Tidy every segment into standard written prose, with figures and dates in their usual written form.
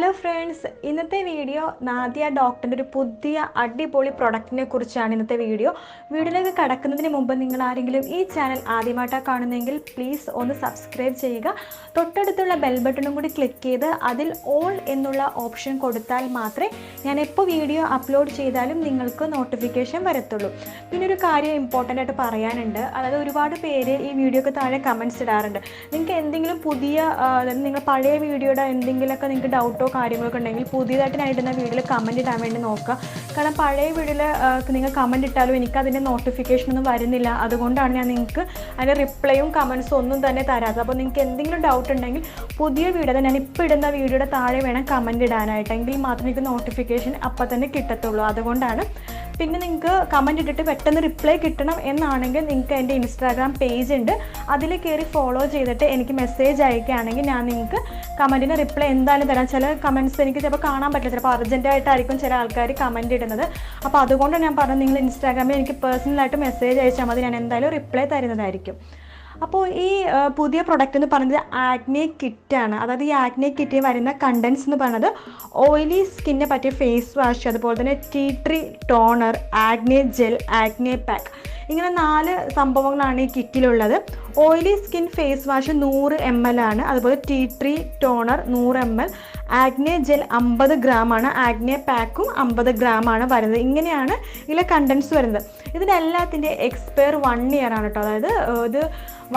Hello friends, ഇന്നത്തെ video Nadia ഡോക്ടറിൻ്റെ ഒരു പുതിയ അടിപൊളി പ്രൊഡക്റ്റിനെ കുറിച്ചാണ്. ഇന്നത്തെ വീഡിയോയിലേക്ക് കടക്കുന്നതിന് മുമ്പ് നിങ്ങൾ ആരെങ്കിലും ഈ ചാനൽ ആദ്യമായിട്ടാണ് കാണുന്നതെങ്കിൽ പ്ലീസ് ഒന്ന് സബ്സ്ക്രൈബ് ചെയ്യുക. തൊട്ടടുത്തുള്ള ബെൽ ബട്ടണും കൂടി ക്ലിക്ക് ചെയ്ത് അതിൽ ഓൾ എന്നുള്ള ഓപ്ഷൻ കൊടുത്താൽ മാത്രമേ ഞാൻ എപ്പോൾ വീഡിയോ അപ്ലോഡ് ചെയ്താലും നിങ്ങൾക്ക് നോട്ടിഫിക്കേഷൻ വരത്തുള്ളൂ. പിന്നെ ഒരു കാര്യം ഇമ്പോർട്ടൻ്റ് ആയിട്ട് പറയാനുണ്ട്. അതായത് ഒരുപാട് പേര് ഈ വീഡിയോക്ക് താഴെ കമൻറ്റ്സ് ഇടാറുണ്ട്. നിങ്ങൾക്ക് എന്തെങ്കിലും പുതിയ അതായത് നിങ്ങൾ പഴയ വീഡിയോയുടെ എന്തെങ്കിലുമൊക്കെ നിങ്ങൾക്ക് ഡൗട്ടോ കാര്യങ്ങളൊക്കെ ഉണ്ടെങ്കിൽ പുതിയതായിട്ട് ഞാൻ ഇടുന്ന വീഡിയോയിൽ കമൻറ്റ് ഇടാൻ വേണ്ടി നോക്കുക. കാരണം പഴയ വീഡിയോയിൽ നിങ്ങൾ കമൻറ്റ് ഇട്ടാലും എനിക്കതിൻ്റെ നോട്ടിഫിക്കേഷനൊന്നും വരുന്നില്ല. അതുകൊണ്ടാണ് ഞാൻ നിങ്ങൾക്ക് അതിൻ്റെ റിപ്ലൈയും കമൻസും ഒന്നും തന്നെ തരാത്തത്. അപ്പോൾ നിങ്ങൾക്ക് എന്തെങ്കിലും ഡൗട്ട് ഉണ്ടെങ്കിൽ പുതിയ വീഡിയോ, അതായത് ഞാൻ ഇപ്പോൾ ഇടുന്ന വീഡിയോയുടെ താഴെ വേണം കമൻറ്റ് ഇടാനായിട്ട്. എങ്കിൽ മാത്രമേ എനിക്ക് നോട്ടിഫിക്കേഷൻ അപ്പം തന്നെ കിട്ടത്തുള്ളൂ. അതുകൊണ്ടാണ്. പിന്നെ നിങ്ങൾക്ക് കമൻറ്റ് ഇട്ടിട്ട് പെട്ടെന്ന് റിപ്ലൈ കിട്ടണം എന്നാണെങ്കിൽ നിങ്ങൾക്ക് എൻ്റെ ഇൻസ്റ്റാഗ്രാം പേജ് ഉണ്ട്, അതിൽ കയറി ഫോളോ ചെയ്തിട്ട് എനിക്ക് മെസ്സേജ് അയക്കുകയാണെങ്കിൽ ഞാൻ നിങ്ങൾക്ക് കമൻറ്റിന് റിപ്ലൈ എന്തായാലും തരാം. ചില കമൻറ്റ്സ് എനിക്ക് ചിലപ്പോൾ കാണാൻ പറ്റില്ല, ചിലപ്പോൾ അർജൻറ്റായിട്ടായിരിക്കും ചില ആൾക്കാർ കമൻറ്റ് ഇടുന്നത്. അപ്പോൾ അതുകൊണ്ട് ഞാൻ പറഞ്ഞു, നിങ്ങൾ ഇൻസ്റ്റാഗ്രാമിൽ എനിക്ക് പേഴ്സണലായിട്ട് മെസ്സേജ് അയച്ചാൽ മതി, ഞാൻ എന്തായാലും റിപ്ലൈ തരുന്നതായിരിക്കും. അപ്പോൾ ഈ പുതിയ പ്രൊഡക്റ്റ് എന്ന് പറയുന്നത് ആക്നെ കിറ്റാണ്. അതായത് ഈ ആക്നെ കിറ്റിൽ വരുന്ന കണ്ടൻസ് എന്ന് പറയുന്നത് ഓയിലി സ്കിന്നെ പറ്റിയ ഫേസ് വാഷ്, അതുപോലെ തന്നെ tea tree toner, acne gel, acne pack, ഇങ്ങനെ 4 സംഭവങ്ങളാണ് ഈ കിറ്റിലുള്ളത്. Oily skin face wash 100 ml ആണ്. അതുപോലെ tea tree toner 100 ml, acne gel 50 ഗ്രാമാണ്, ആഗ്നെ പാക്കും 50 ഗ്രാമാണ് വരുന്നത്. ഇങ്ങനെയാണ് ഇതിലെ കണ്ടൻസ് വരുന്നത്. ഇതിൻ്റെ എല്ലാത്തിൻ്റെ എക്സ്പയർ 1 ഇയർ ആണ് കേട്ടോ. അതായത് ഇത്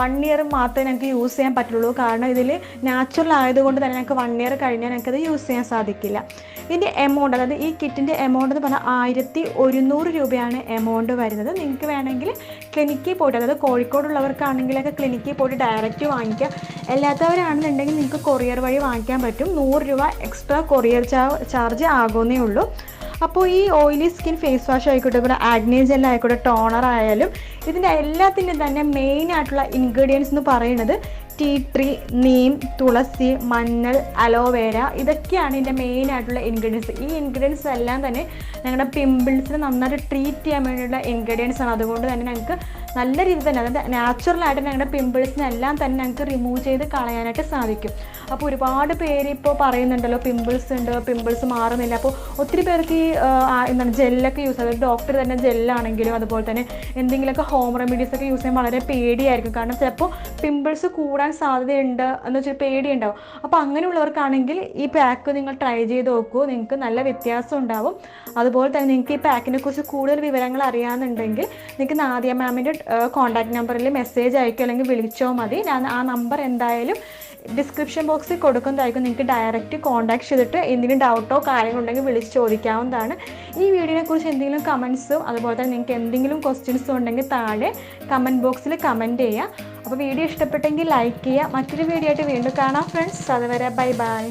1 ഇയർ മാത്രമേ ഞങ്ങൾക്ക് യൂസ് ചെയ്യാൻ പറ്റുള്ളൂ. കാരണം ഇതിൽ നാച്ചുറൽ ആയതുകൊണ്ട് തന്നെ ഞങ്ങൾക്ക് 1 ഇയർ കഴിഞ്ഞാൽ ഞങ്ങൾക്കത് യൂസ് ചെയ്യാൻ സാധിക്കില്ല. ഇതിൻ്റെ എമൗണ്ട്, അതായത് ഈ കിറ്റിൻ്റെ എമൗണ്ട് എന്ന് പറഞ്ഞാൽ 1100 രൂപയാണ് എമൗണ്ട് വരുന്നത്. നിങ്ങൾക്ക് വേണമെങ്കിൽ ക്ലിനിക്കിൽ പോയിട്ട്, അതായത് കോഴിക്കോടുള്ളവർക്കാണെങ്കിലൊക്കെ ക്ലിനിക്കിൽ പോയിട്ട് ഡയറക്റ്റ് വാങ്ങിക്കാം. അല്ലാത്തവരാണെന്നുണ്ടെങ്കിൽ നിങ്ങൾക്ക് കൊറിയർ വഴി വാങ്ങിക്കാൻ പറ്റും. 100 രൂപ എക്സ്ട്രാ കൊറിയർ ചാർജ് ആകുമെന്നേ ഉള്ളൂ. അപ്പോൾ ഈ ഓയിലി സ്കിൻ ഫേസ് വാഷ് ആയിക്കോട്ടെ, ഇവിടെ ആഗ്നെ ജെൽ ആയിക്കോട്ടെ, ടോണർ ആയാലും ഇതിൻ്റെ എല്ലാത്തിൻ്റെയും തന്നെ മെയിൻ ആയിട്ടുള്ള ഇൻഗ്രീഡിയൻസ് എന്ന് പറയുന്നത് ടീ ട്രീ, നീം, തുളസി, മഞ്ഞൾ, അലോവേര, ഇതൊക്കെയാണ് ഇതിൻ്റെ മെയിൻ ആയിട്ടുള്ള ഇൻഗ്രീഡിയൻസ്. ഈ ഇൻഗ്രീഡിയൻസ് എല്ലാം തന്നെ ഞങ്ങളുടെ പിമ്പിൾസിനെ നന്നായിട്ട് ട്രീറ്റ് ചെയ്യാൻ വേണ്ടിയുള്ള ഇൻഗ്രീഡിയൻസ് ആണ്. അതുകൊണ്ട് തന്നെ ഞങ്ങൾക്ക് നല്ല രീതിയിൽ തന്നെ, അതായത് നാച്ചുറലായിട്ട് ഞങ്ങളുടെ പിമ്പിൾസിനെല്ലാം തന്നെ ഞങ്ങൾക്ക് റിമൂവ് ചെയ്ത് കളയാനായിട്ട് സാധിക്കും. അപ്പോൾ ഒരുപാട് പേര് ഇപ്പോൾ പറയുന്നുണ്ടല്ലോ പിമ്പിൾസ് ഉണ്ട്, പിമ്പിൾസ് മാറുന്നില്ല. അപ്പോൾ ഒത്തിരി പേർക്ക് ഈ എന്താണ് ജെല്ലൊക്കെ യൂസ് ചെയ്യുന്നത്, ഡോക്ടർ തന്നെ ജെല്ലാണെങ്കിലും അതുപോലെ തന്നെ എന്തെങ്കിലുമൊക്കെ ഹോം റെമഡീസ് ഒക്കെ യൂസ് ചെയ്യാൻ വളരെ പേടിയായിരിക്കും. കാരണം ചിലപ്പോൾ പിമ്പിൾസ് കൂടാൻ സാധ്യതയുണ്ട് എന്ന് വെച്ചാൽ പേടിയുണ്ടാവും. അപ്പോൾ അങ്ങനെയുള്ളവർക്കാണെങ്കിൽ ഈ പാക്ക് നിങ്ങൾ ട്രൈ ചെയ്ത് നോക്കൂ, നിങ്ങൾക്ക് നല്ല വ്യത്യാസം ഉണ്ടാവും. അതുപോലെ തന്നെ നിങ്ങൾക്ക് ഈ പാക്കിനെ കുറിച്ച് കൂടുതൽ വിവരങ്ങൾ അറിയാമെന്നുണ്ടെങ്കിൽ നിങ്ങൾക്ക് നാദിയ മാമിൻ്റെ കോൺടാക്ട് നമ്പറിൽ മെസ്സേജ് അയക്കുക, അല്ലെങ്കിൽ വിളിച്ചോ മതി. ഞാൻ ആ നമ്പർ എന്തായാലും ഡിസ്ക്രിപ്ഷൻ ബോക്സിൽ കൊടുക്കുന്നതായിരിക്കും. നിങ്ങൾക്ക് ഡയറക്റ്റ് കോൺടാക്ട് ചെയ്തിട്ട് എന്തെങ്കിലും ഡൗട്ടോ കാര്യങ്ങളുണ്ടെങ്കിൽ വിളിച്ച് ചോദിക്കാവുന്നതാണ്. ഈ വീഡിയോനെ കുറിച്ച് എന്തെങ്കിലും കമൻസും അതുപോലെ തന്നെ നിങ്ങൾക്ക് എന്തെങ്കിലും ക്വസ്റ്റ്യൻസും ഉണ്ടെങ്കിൽ താഴെ കമൻറ്റ് ബോക്സിൽ കമൻറ്റ് ചെയ്യുക. അപ്പോൾ വീഡിയോ ഇഷ്ടപ്പെട്ടെങ്കിൽ ലൈക്ക് ചെയ്യുക. മറ്റൊരു വീഡിയോ ആയിട്ട് വീണ്ടും കാണാം ഫ്രണ്ട്സ്. അതുവരെ ബൈ ബൈ.